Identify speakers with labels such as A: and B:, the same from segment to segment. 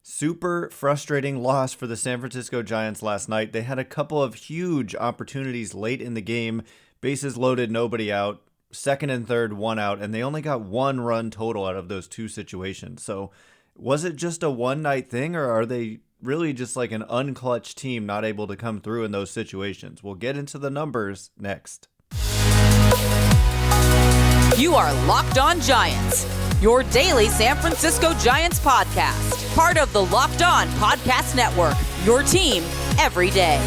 A: Super frustrating loss for the San Francisco Giants last night. They had a couple of huge opportunities late in the game. Bases loaded, nobody out. Second and third, one out, and they only got one run total out of those two situations. So was it just a one-night thing, or are they really just like an unclutch team not able to come through in those situations? We'll get into the numbers next.
B: You are Locked On Giants, your daily San Francisco Giants podcast. Part of the Locked On Podcast Network, your team every day.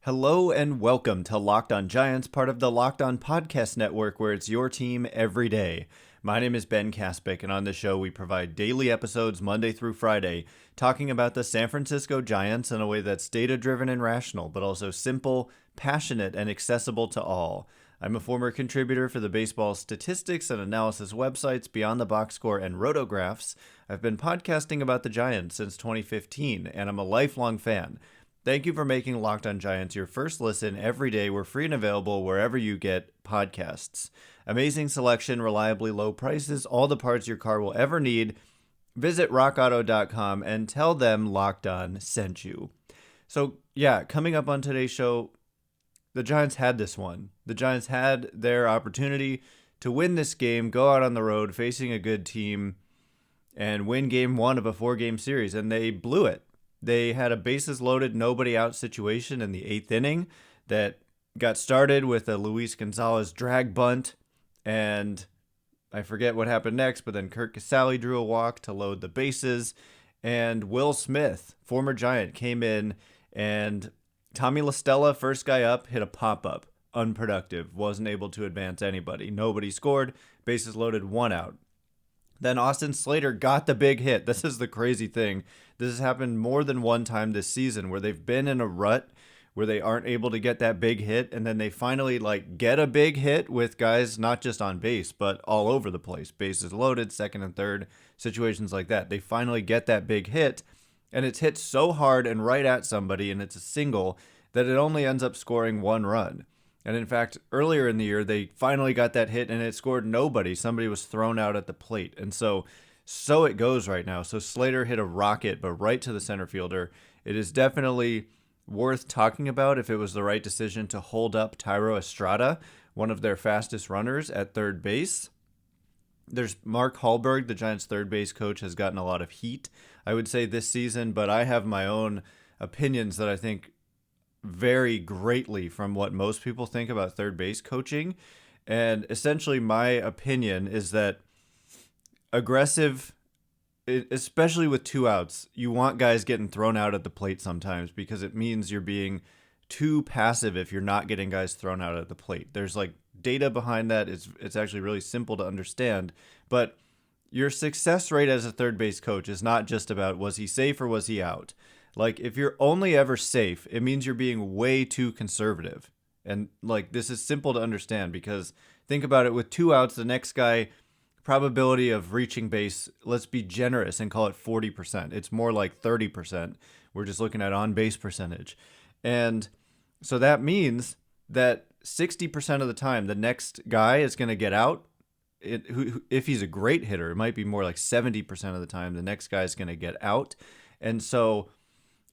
A: Hello and welcome to Locked On Giants, part of the Locked On Podcast Network, where it's your team every day. My name is Ben Kaspick, and on this show we provide daily episodes Monday through Friday, talking about the San Francisco Giants in a way that's data-driven and rational, but also simple, passionate, and accessible to all. I'm a former contributor for the baseball statistics and analysis websites Beyond the Box Score and Rotographs. I've been podcasting about the Giants since 2015, and I'm a lifelong fan. Thank you for making Locked On Giants your first listen every day. We're free and available wherever you get podcasts. Amazing selection, reliably low prices, all the parts your car will ever need. Visit rockauto.com and tell them Locked On sent you. So, coming up on today's show, the Giants had this one. The Giants had their opportunity to win this game, go out on the road facing a good team, and win game one of a 4-game series, and they blew it. They had a bases loaded, nobody out situation in the 8th inning that got started with a Luis Gonzalez drag bunt, and I forget what happened next, but then Kurt Casale drew a walk to load the bases, and Will Smith, former Giant, came in, and Tommy LaStella, first guy up, hit a pop-up, unproductive, wasn't able to advance anybody. Nobody scored, bases loaded, one out. Then Austin Slater got the big hit. This is the crazy thing. This has happened more than one time this season where they've been in a rut where they aren't able to get that big hit, and then they finally get a big hit with guys not just on base, but all over the place. Bases loaded, second and third, situations like that. They finally get that big hit, and it's hit so hard and right at somebody, and it's a single, that it only ends up scoring one run. And in fact, earlier in the year, they finally got that hit and it scored nobody. Somebody was thrown out at the plate. And so it goes right now. So Slater hit a rocket, but right to the center fielder. It is definitely worth talking about if it was the right decision to hold up Thairo Estrada, one of their fastest runners, at third base. There's Mark Hallberg, the Giants' third base coach, has gotten a lot of heat, I would say, this season. But I have my own opinions that I think vary greatly from what most people think about third base coaching. And essentially my opinion is that aggressive, especially with two outs, you want guys getting thrown out at the plate sometimes because it means you're being too passive if you're not getting guys thrown out at the plate. There's data behind that. It's actually really simple to understand, but your success rate as a third base coach is not just about was he safe or was he out. If you're only ever safe, it means you're being way too conservative. And this is simple to understand because think about it, with two outs, the next guy, probability of reaching base, let's be generous and call it 40%. It's more like 30%. We're just looking at on-base percentage. And so that means that 60% of the time, the next guy is going to get out. If he's a great hitter, it might be more like 70% of the time, the next guy is going to get out. And so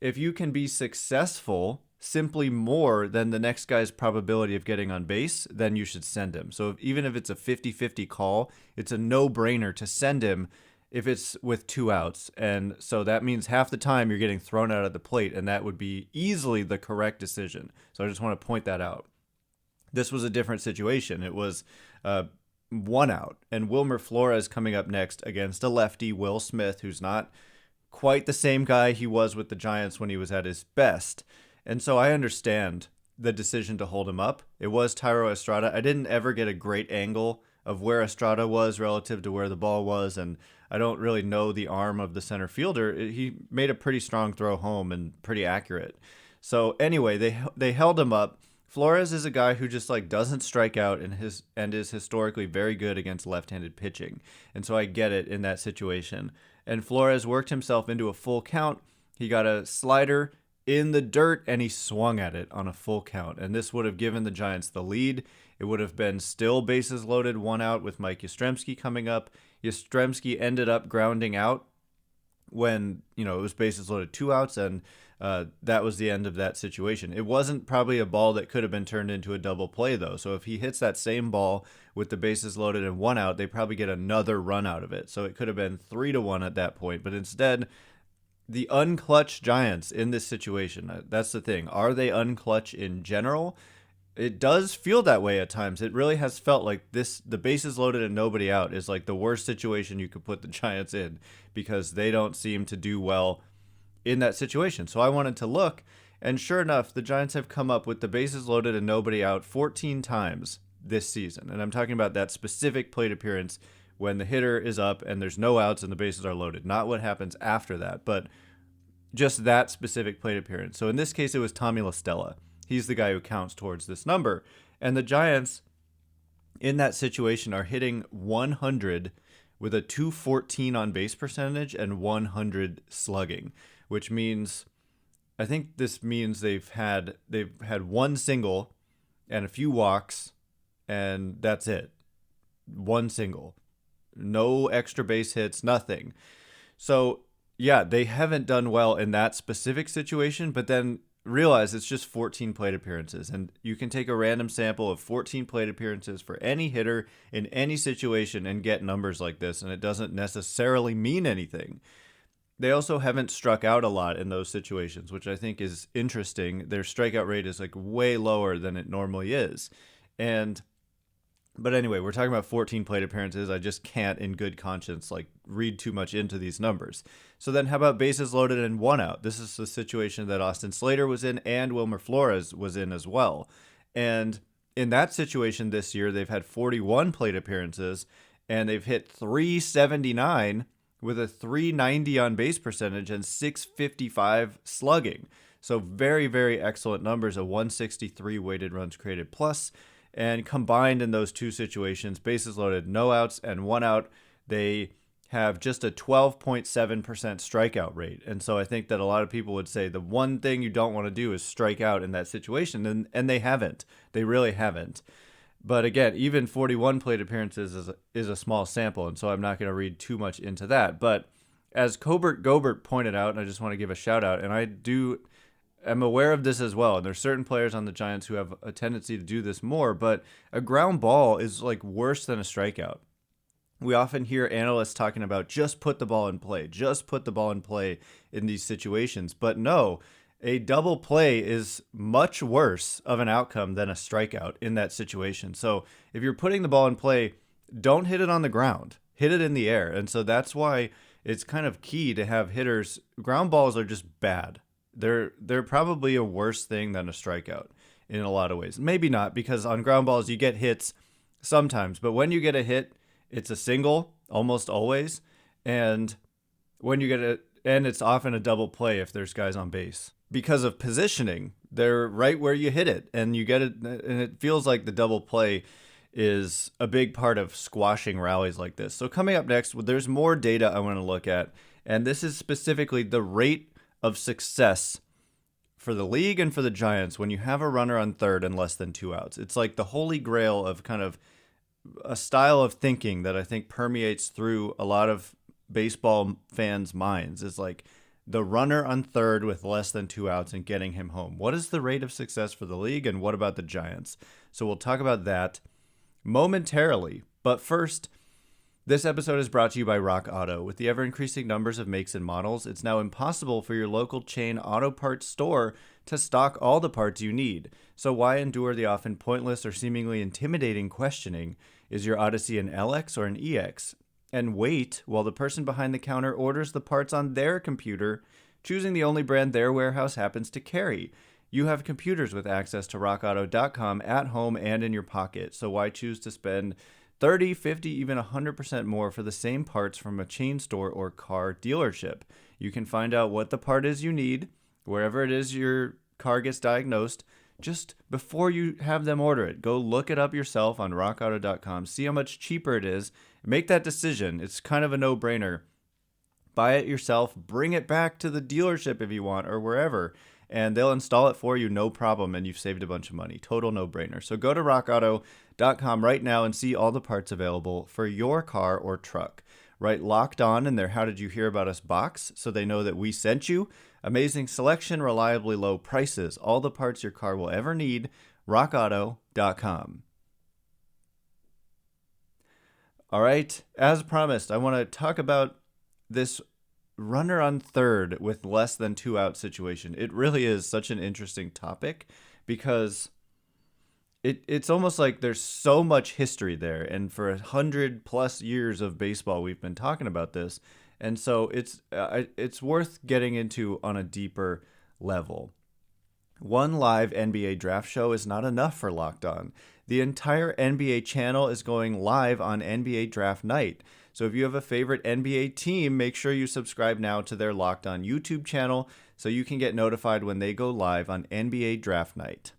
A: if you can be successful simply more than the next guy's probability of getting on base, then you should send him. So even if it's a 50-50 call, it's a no-brainer to send him if it's with two outs. And so that means half the time you're getting thrown out at the plate, and that would be easily the correct decision. So I just want to point that out. This was a different situation. It was one out, and Wilmer Flores coming up next against a lefty, Will Smith, who's not quite the same guy he was with the Giants when he was at his best. And so I understand the decision to hold him up. It was Thairo Estrada. I didn't ever get a great angle of where Estrada was relative to where the ball was, and I don't really know the arm of the center fielder. He made a pretty strong throw home and pretty accurate. So anyway, they held him up. Flores is a guy who just doesn't strike out and is historically very good against left-handed pitching. And so I get it in that situation. And Flores worked himself into a full count. He got a slider in the dirt, and he swung at it on a full count. And this would have given the Giants the lead. It would have been still bases loaded, 1 out with Mike Yastrzemski coming up. Yastrzemski ended up grounding out when, it was bases loaded, 2 outs, and that was the end of that situation. It wasn't probably a ball that could have been turned into a double play, though. So if he hits that same ball with the bases loaded and 1 out, they probably get another run out of it. So it could have been 3-1 at that point. But instead, the unclutch Giants in this situation, that's the thing. Are they unclutch in general? It does feel that way at times. It really has felt like the bases loaded and nobody out is like the worst situation you could put the Giants in, because they don't seem to do well in that situation. So I wanted to look, and sure enough, the Giants have come up with the bases loaded and nobody out 14 times this season. And I'm talking about that specific plate appearance when the hitter is up and there's no outs and the bases are loaded. Not what happens after that, but just that specific plate appearance. So in this case, it was Tommy La Stella. He's the guy who counts towards this number. And the Giants, in that situation, are hitting 100 with a 214 on base percentage and 100 slugging, which means, I think this means they've had 1 single and a few walks, and that's it. 1 single. No extra base hits, nothing. So, yeah, they haven't done well in that specific situation, but then realize it's just 14 plate appearances, and you can take a random sample of 14 plate appearances for any hitter in any situation and get numbers like this, and it doesn't necessarily mean anything. They also haven't struck out a lot in those situations, which I think is interesting. Their strikeout rate is like way lower than it normally is. But anyway, we're talking about 14 plate appearances. I just can't in good conscience read too much into these numbers. So then how about bases loaded and 1 out? This is the situation that Austin Slater was in and Wilmer Flores was in as well. And in that situation this year, they've had 41 plate appearances and they've hit 379 with a 390 on base percentage and 655 slugging. So very, very excellent numbers, a 163 weighted runs created plus. And combined in those two situations, bases loaded, no outs, and 1 out, they have just a 12.7% strikeout rate. And so I think that a lot of people would say the one thing you don't want to do is strike out in that situation, and they haven't. They really haven't. But again, even 41 plate appearances is a small sample, and so I'm not going to read too much into that. But as Colbert Gobert pointed out, and I just want to give a shout out, and I'm aware of this as well, and there's certain players on the Giants who have a tendency to do this more, but a ground ball is worse than a strikeout. We often hear analysts talking about just put the ball in play in these situations, but no, a double play is much worse of an outcome than a strikeout in that situation. So if you're putting the ball in play, don't hit it on the ground, hit it in the air. And so that's why it's kind of key to have hitters. Ground balls are just bad. They're probably a worse thing than a strikeout in a lot of ways. Maybe not, because on ground balls you get hits sometimes, but when you get a hit, it's a single almost always, and it's often a double play if there's guys on base. Because of positioning, they're right where you hit it, and you get it, and it feels like the double play is a big part of squashing rallies like this. So coming up next, there's more data I want to look at, and this is specifically the rate of success for the league and for the Giants when you have a runner on third and less than 2 outs. It's like the holy grail of kind of a style of thinking that I think permeates through a lot of baseball fans' minds. Is like the runner on third with less than 2 outs and getting him home. What is the rate of success for the league, and what about the Giants? So we'll talk about that momentarily. But first, this episode is brought to you by Rock Auto. With the ever-increasing numbers of makes and models, it's now impossible for your local chain auto parts store to stock all the parts you need. So why endure the often pointless or seemingly intimidating questioning, is your Odyssey an LX or an EX? And wait while the person behind the counter orders the parts on their computer, choosing the only brand their warehouse happens to carry. You have computers with access to rockauto.com at home and in your pocket, so why choose to spend 30, 50, even 100% more for the same parts from a chain store or car dealership? You can find out what the part is you need, wherever it is your car gets diagnosed, just before you have them order it. Go look it up yourself on rockauto.com, see how much cheaper it is, make that decision. It's kind of a no-brainer. Buy it yourself, bring it back to the dealership if you want, or wherever, and they'll install it for you, no problem, and you've saved a bunch of money. Total no-brainer. So go to rockauto.com right now and see all the parts available for your car or truck. Right, Locked On in their How Did You Hear About Us box, so they know that we sent you. Amazing selection, reliably low prices, all the parts your car will ever need. rockauto.com. All right, as promised, I want to talk about this runner on third with less than 2 out situation. It really is such an interesting topic because it's almost like there's so much history there, and for 100+ years of baseball we've been talking about this, and so it's worth getting into on a deeper level. One live NBA draft show is not enough for Locked On. The entire NBA channel is going live on NBA draft night. So if you have a favorite NBA team, make sure you subscribe now to their Locked On YouTube channel so you can get notified when they go live on NBA draft night.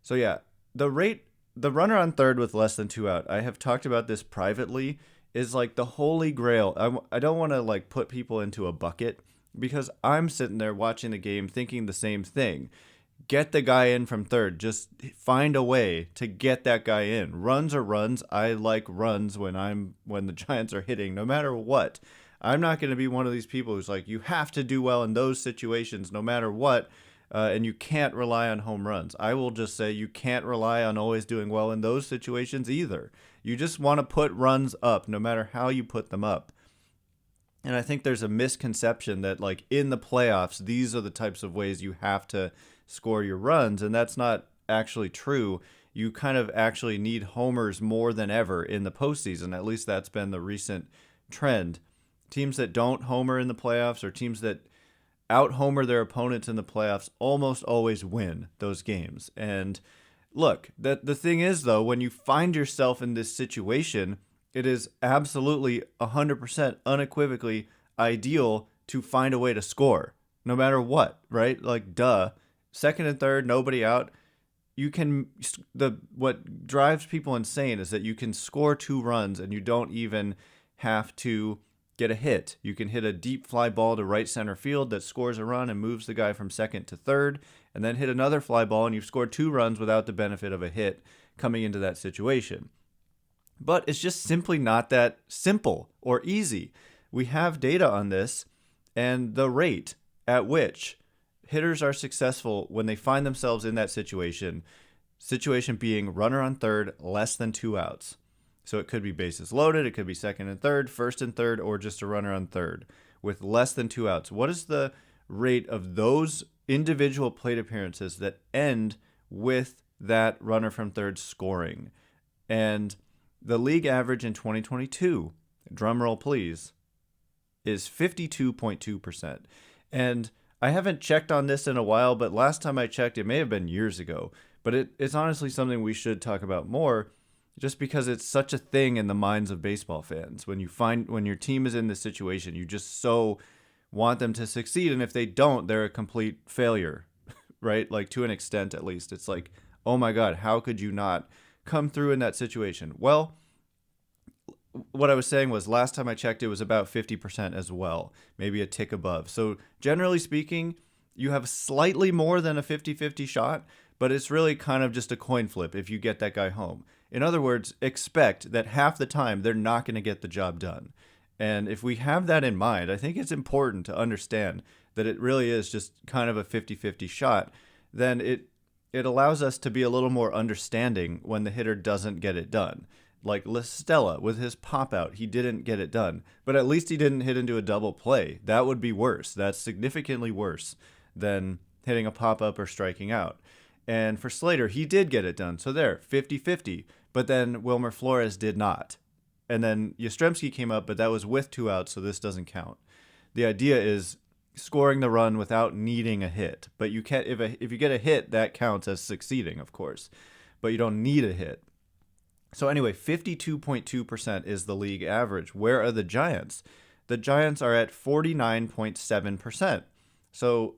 A: So yeah, the runner on third with less than 2 out, I have talked about this privately, is like the holy grail. I don't want to like put people into a bucket because I'm sitting there watching the game thinking the same thing. Get the guy in from third. Just find a way to get that guy in. Runs are runs. I like runs when the Giants are hitting, no matter what. I'm not going to be one of these people who's like, you have to do well in those situations no matter what, and you can't rely on home runs. I will just say you can't rely on always doing well in those situations either. You just want to put runs up no matter how you put them up. And I think there's a misconception that like in the playoffs, these are the types of ways you have to score your runs, and that's not actually true. You kind of actually need homers more than ever in the postseason. At least that's been the recent trend. Teams that don't homer in the playoffs or teams that out-homer their opponents in the playoffs almost always win those games. And look, the thing is, though, when you find yourself in this situation, it is absolutely 100% unequivocally ideal to find a way to score, no matter what, right? Like, duh. Second and third, nobody out. What drives people insane is that you can score 2 runs and you don't even have to get a hit. You can hit a deep fly ball to right center field that scores a run and moves the guy from second to third, and then hit another fly ball and you've scored 2 runs without the benefit of a hit coming into that situation. But it's just simply not that simple or easy. We have data on this, and the rate at which hitters are successful when they find themselves in that situation being runner on third, less than 2 outs. So it could be bases loaded, it could be second and third, first and third, or just a runner on third with less than 2 outs. What is the rate of those individual plate appearances that end with that runner from third scoring? And the league average in 2022, drum roll please, is 52.2%. And I haven't checked on this in a while, but last time I checked, it may have been years ago. But it's honestly something we should talk about more, just because it's such a thing in the minds of baseball fans. When your team is in this situation, you just so want them to succeed, and if they don't, they're a complete failure, right? Like, to an extent, at least. It's like, oh my God, how could you not come through in that situation? Well, what I was saying was last time I checked, it was about 50% as well, maybe a tick above. So generally speaking, you have slightly more than a 50-50 shot, but it's really kind of just a coin flip if you get that guy home. In other words, expect that half the time they're not going to get the job done. And if we have that in mind, I think it's important to understand that it really is just kind of a 50-50 shot. Then it allows us to be a little more understanding when the hitter doesn't get it done. Like Stella, with his pop-out, he didn't get it done. But at least he didn't hit into a double play. That would be worse. That's significantly worse than hitting a pop-up or striking out. And for Slater, he did get it done. So there, 50-50. But then Wilmer Flores did not. And then Yastrzemski came up, but that was with 2 outs, so this doesn't count. The idea is scoring the run without needing a hit. But you can't, if you get a hit, that counts as succeeding, of course. But you don't need a hit. So anyway, 52.2% is the league average. Where are the Giants? The Giants are at 49.7%. So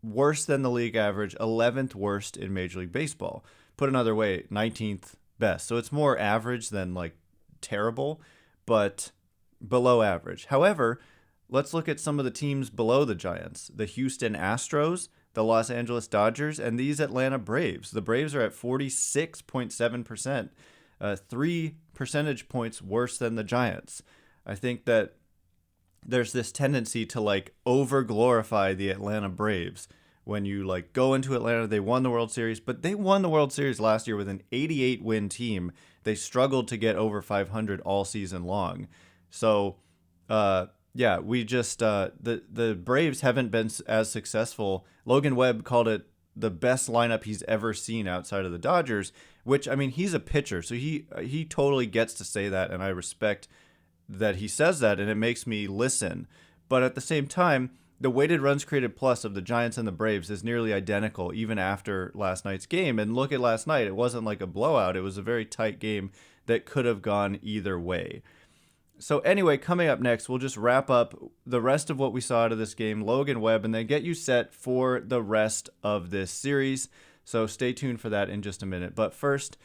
A: worse than the league average, 11th worst in Major League Baseball. Put another way, 19th best. So it's more average than like terrible, but below average. However, let's look at some of the teams below the Giants. The Houston Astros, the Los Angeles Dodgers and these Atlanta Braves. The Braves are at 46.7%, 3 percentage points worse than the Giants. I think that there's this tendency to like over glorify the Atlanta Braves. When you like go into Atlanta, they won the World Series, but they won the World Series last year with an 88 win team. They struggled to get over 500 all season long. So, yeah, we just the Braves haven't been as successful. Logan Webb called it the best lineup he's ever seen outside of the Dodgers, which, I mean, he's a pitcher, so he totally gets to say that, and I respect that he says that, and it makes me listen. But at the same time, the weighted runs created plus of the Giants and the Braves is nearly identical even after last night's game. And look at last night. It wasn't like a blowout. It was a very tight game that could have gone either way. So anyway, coming up next, we'll just wrap up the rest of what we saw out of this game, Logan Webb, and then get you set for the rest of this series. So stay tuned for that in just a minute. But first,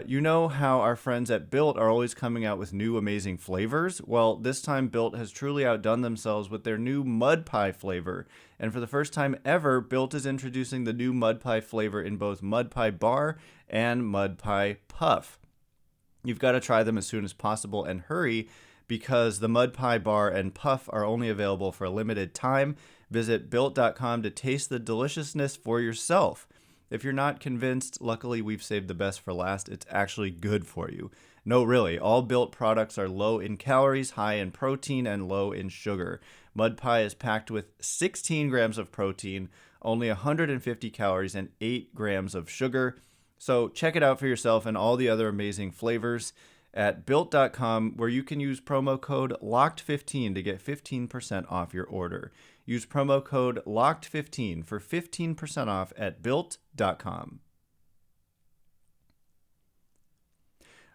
A: you know how our friends at Built are always coming out with new amazing flavors? Well, this time Built has truly outdone themselves with their new mud pie flavor. And for the first time ever, Built is introducing the new mud pie flavor in both mud pie bar and mud pie puff. You've got to try them as soon as possible and hurry, because the mud pie bar and puff are only available for a limited time. Visit Built.com to taste the deliciousness for yourself. If you're not convinced, luckily we've saved the best for last. It's actually good for you. No, really, all Built products are low in calories, high in protein, and low in sugar. Mud pie is packed with 16 grams of protein, only 150 calories, and 8 grams of sugar. So check it out for yourself and all the other amazing flavors at Built.com, where you can use promo code LOCKED15 to get 15% off your order. Use promo code LOCKED15 for 15% off at Built.com.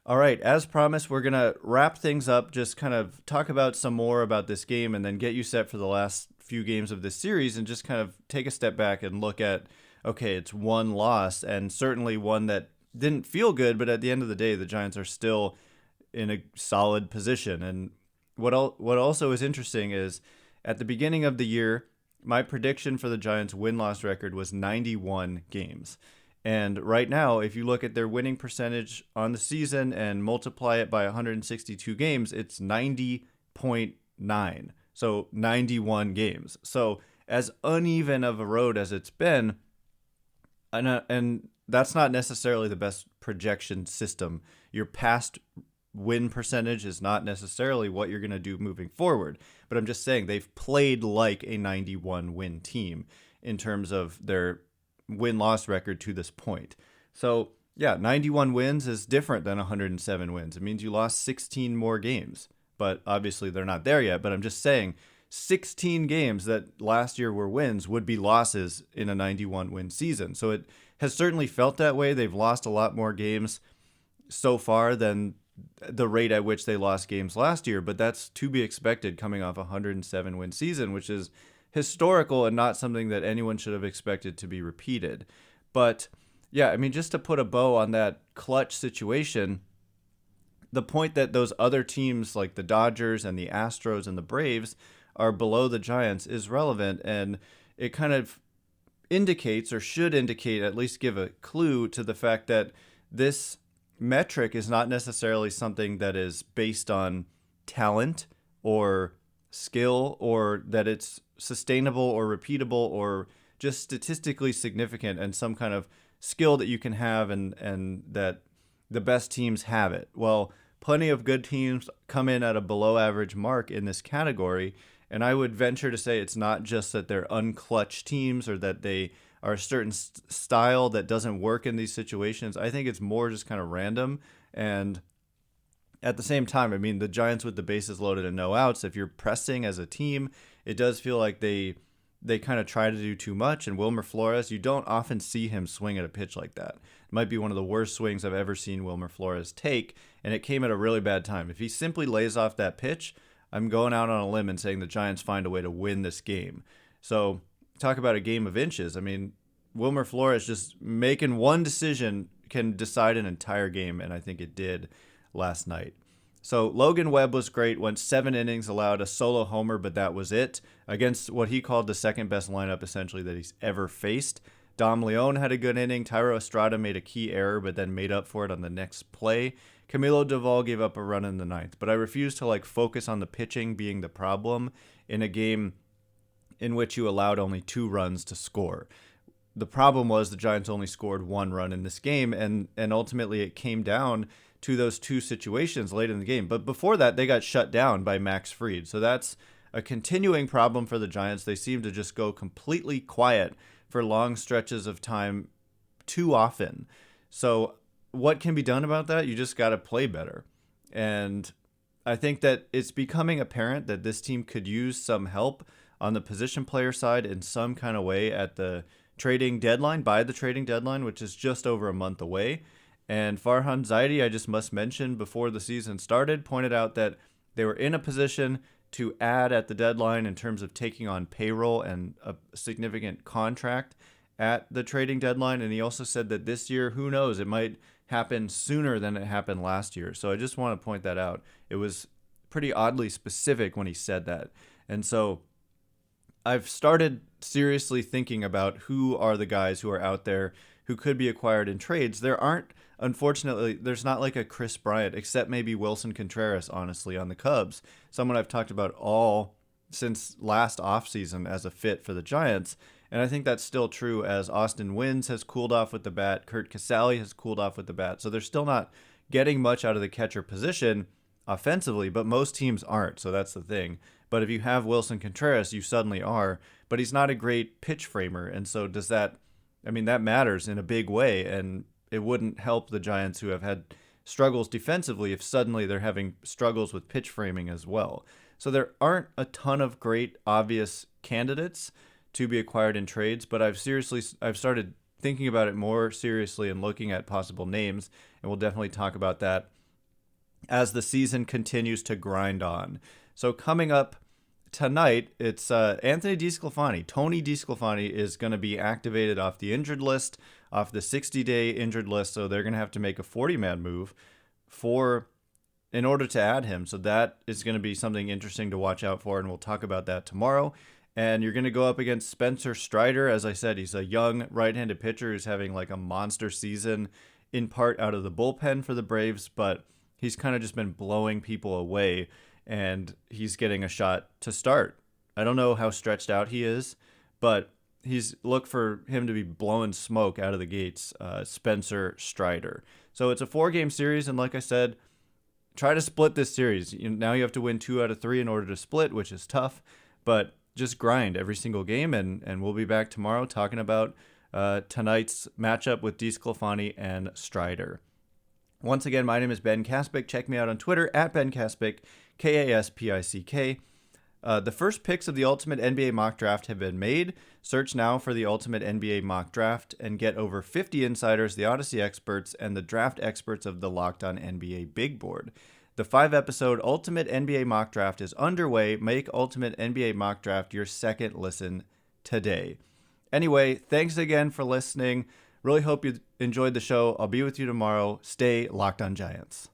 A: All right, as promised, we're going to wrap things up, just kind of talk about some more about this game and then get you set for the last few games of this series and just kind of take a step back and look at, okay, it's one loss and certainly one that didn't feel good, but at the end of the day, the Giants are still in a solid position. And what also is interesting is at the beginning of the year, my prediction for the Giants' win-loss record was 91 games. And right now, if you look at their winning percentage on the season and multiply it by 162 games, it's 90.9. So 91 games. So as uneven of a road as it's been, and that's not necessarily the best projection system. Your past win percentage is not necessarily what you're going to do moving forward. But I'm just saying they've played like a 91 win team in terms of their win-loss record to this point. So, yeah, 91 wins is different than 107 wins. It means you lost 16 more games. But obviously they're not there yet. But I'm just saying 16 games that last year were wins would be losses in a 91 win season. So it has certainly felt that way. They've lost a lot more games so far than the rate at which they lost games last year, but that's to be expected coming off a 107 win season, which is historical and not something that anyone should have expected to be repeated. But yeah, I mean, just to put a bow on that clutch situation, the point that those other teams like the Dodgers and the Astros and the Braves are below the Giants is relevant, and it kind of indicates, or should indicate, at least give a clue to the fact that this metric is not necessarily something that is based on talent or skill, or that it's sustainable or repeatable or just statistically significant and some kind of skill that you can have and that the best teams have it. Well, plenty of good teams come in at a below average mark in this category. And I would venture to say it's not just that they're unclutch teams or that they are a certain style that doesn't work in these situations. I think it's more just kind of random. And at the same time, I mean, the Giants with the bases loaded and no outs, if you're pressing as a team, it does feel like they kind of try to do too much. And Wilmer Flores, you don't often see him swing at a pitch like that. It might be one of the worst swings I've ever seen Wilmer Flores take, and it came at a really bad time. If he simply lays off that pitch, I'm going out on a limb and saying the Giants find a way to win this game. So talk about a game of inches. I mean, Wilmer Flores just making one decision can decide an entire game, and I think it did last night. So Logan Webb was great, went 7 innings, allowed a solo homer, but that was it, against what he called the second best lineup essentially that he's ever faced. Dom Leone had a good inning. Tyro Estrada made a key error, but then made up for it on the next play. Camilo Doval gave up a run in the ninth, but I refuse to focus on the pitching being the problem in a game in which you allowed only 2 runs to score. The problem was the Giants only scored 1 run in this game, and ultimately it came down to those 2 situations late in the game. But before that, they got shut down by Max Fried. So that's a continuing problem for the Giants. They seem to just go completely quiet for long stretches of time too often. So what can be done about that? You just got to play better. And I think that it's becoming apparent that this team could use some help on the position player side in some kind of way at the trading deadline, by the trading deadline, which is just over a month away. And Farhan Zaidi, I just must mention, before the season started, pointed out that they were in a position to add at the deadline in terms of taking on payroll and a significant contract at the trading deadline. And he also said that this year, who knows, it might happen sooner than it happened last year. So I just want to point that out. It was pretty oddly specific when he said that. And so I've started seriously thinking about who are the guys who are out there who could be acquired in trades. Unfortunately, there's not like a Chris Bryant, except maybe Wilson Contreras, honestly, on the Cubs. Someone I've talked about all since last offseason as a fit for the Giants. And I think that's still true as Austin Wynns has cooled off with the bat. Kurt Casale has cooled off with the bat. So they're still not getting much out of the catcher position offensively, but most teams aren't. So that's the thing. But if you have Wilson Contreras, you suddenly are. But he's not a great pitch framer. And so that matters in a big way. And it wouldn't help the Giants, who have had struggles defensively, if suddenly they're having struggles with pitch framing as well. So there aren't a ton of great obvious candidates to be acquired in trades, but I've started thinking about it more seriously and looking at possible names, and we'll definitely talk about that as the season continues to grind on. So coming up tonight, it's Anthony DeSclafani. Tony DeSclafani is going to be activated off the injured list, off the 60-day injured list, so they're going to have to make a 40-man move in order to add him. So that is going to be something interesting to watch out for, and we'll talk about that tomorrow. And you're going to go up against Spencer Strider. As I said, he's a young right-handed pitcher who's having a monster season, in part out of the bullpen for the Braves, but he's kind of just been blowing people away, and he's getting a shot to start. I don't know how stretched out he is, but look for him to be blowing smoke out of the gates, Spencer Strider. So it's a 4-game series, and like I said, try to split this series. Now you have to win 2 out of 3 in order to split, which is tough, but just grind every single game, and we'll be back tomorrow talking about tonight's matchup with DeSclafani and Strider. Once again, my name is Ben Kaspick. Check me out on Twitter at Ben Kaspick, Kaspick. The first picks of the Ultimate NBA Mock Draft have been made. Search now for the Ultimate NBA Mock Draft and get over 50 insiders, the Odyssey experts, and the draft experts of the Locked On NBA Big Board. The 5-episode Ultimate NBA Mock Draft is underway. Make Ultimate NBA Mock Draft your second listen today. Anyway, thanks again for listening. Really hope you enjoyed the show. I'll be with you tomorrow. Stay Locked On Giants.